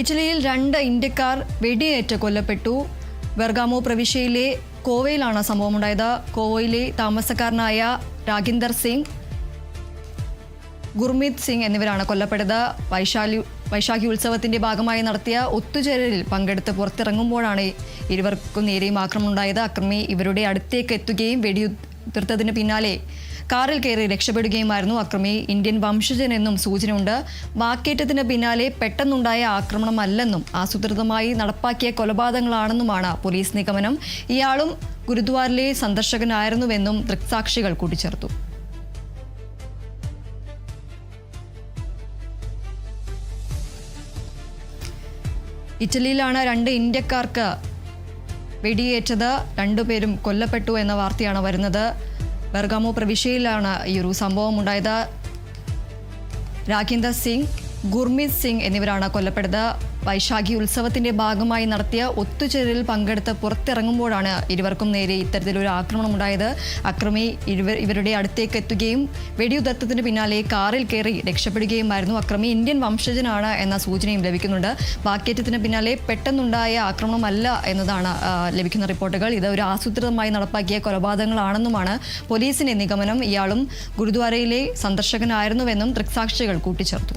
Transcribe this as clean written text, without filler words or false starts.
ഇറ്റലിയിൽ 2 ഇന്ത്യക്കാർ വെടിയേറ്റ് കൊല്ലപ്പെട്ടു. ബെർഗാമോ പ്രവിശ്യയിലെ കോവയിലാണ് സംഭവമുണ്ടായത്. കോവയിലെ താമസക്കാരനായ രാഗിന്ദർ സിംഗ്, ഗുർമീത് സിംഗ് എന്നിവരാണ് കൊല്ലപ്പെട്ടത്. വൈശാഖി ഉത്സവത്തിന്റെ ഭാഗമായി നടത്തിയ ഒത്തുചേരലിൽ പങ്കെടുത്ത് പുറത്തിറങ്ങുമ്പോഴാണ് ഇരുവർക്കും നേരെയും ആക്രമണം ഉണ്ടായത്. അക്രമി ഇവരുടെ അടുത്തേക്ക് എത്തുകയും വെടിയുതിർത്തതിന് പിന്നാലെ കാറിൽ കയറി രക്ഷപ്പെടുകയുമായിരുന്നു. അക്രമി ഇന്ത്യൻ വംശജനെന്നും സൂചനയുണ്ട്. വാക്കേറ്റത്തിന് പിന്നാലെ പെട്ടെന്നുണ്ടായ ആക്രമണമല്ലെന്നും ആസൂത്രിതമായി നടപ്പാക്കിയ കൊലപാതകങ്ങളാണെന്നുമാണ് പോലീസ് നിഗമനം. ഇയാളും ഗുരുദ്വാരയിലെ സന്ദർശകനായിരുന്നുവെന്നും ദൃക്സാക്ഷികൾ കൂട്ടിച്ചേർത്തു. ഇറ്റലിയിലാണ് 2 ഇന്ത്യക്കാർക്ക് വെടിയേറ്റത്. 2 പേരും കൊല്ലപ്പെട്ടു എന്ന വാർത്തയാണ് വരുന്നത്. ബെർഗാമോ പ്രവിശ്യയിലാണ് ഈ ഒരു സംഭവം ഉണ്ടായത്. രാഗിന്ദർ സിംഗ്, ഗുർമീത് സിംഗ് എന്നിവരാണ് കൊല്ലപ്പെട്ടത്. വൈശാഖി ഉത്സവത്തിന്റെ ഭാഗമായി നടത്തിയ ഒത്തുചേരലിൽ പങ്കെടുത്ത് പുറത്തിറങ്ങുമ്പോഴാണ് ഇരുവർക്കും നേരെ ഇത്തരത്തിലൊരു ആക്രമണം ഉണ്ടായത്. അക്രമി ഇവരുടെ അടുത്തേക്ക് എത്തുകയും വെടിയുതിർത്തതിന് പിന്നാലെ കാറിൽ കയറി രക്ഷപ്പെടുകയുമായിരുന്നു. അക്രമി ഇന്ത്യൻ വംശജനാണ് എന്ന സൂചനയും ലഭിക്കുന്നുണ്ട്. വാക്കേറ്റത്തിന് പിന്നാലെ പെട്ടെന്നുണ്ടായ ആക്രമണമല്ല എന്നതാണ് ലഭിക്കുന്ന റിപ്പോർട്ടുകൾ. ഇത് ഒരു ആസൂത്രിതമായി നടപ്പാക്കിയ കൊലപാതകങ്ങളാണെന്നുമാണ് പോലീസിന്റെ നിഗമനം. ഇയാളും ഗുരുദ്വാരയിലെ സന്ദർശകനായിരുന്നുവെന്നും ദൃക്സാക്ഷികൾ കൂട്ടിച്ചേർത്തു.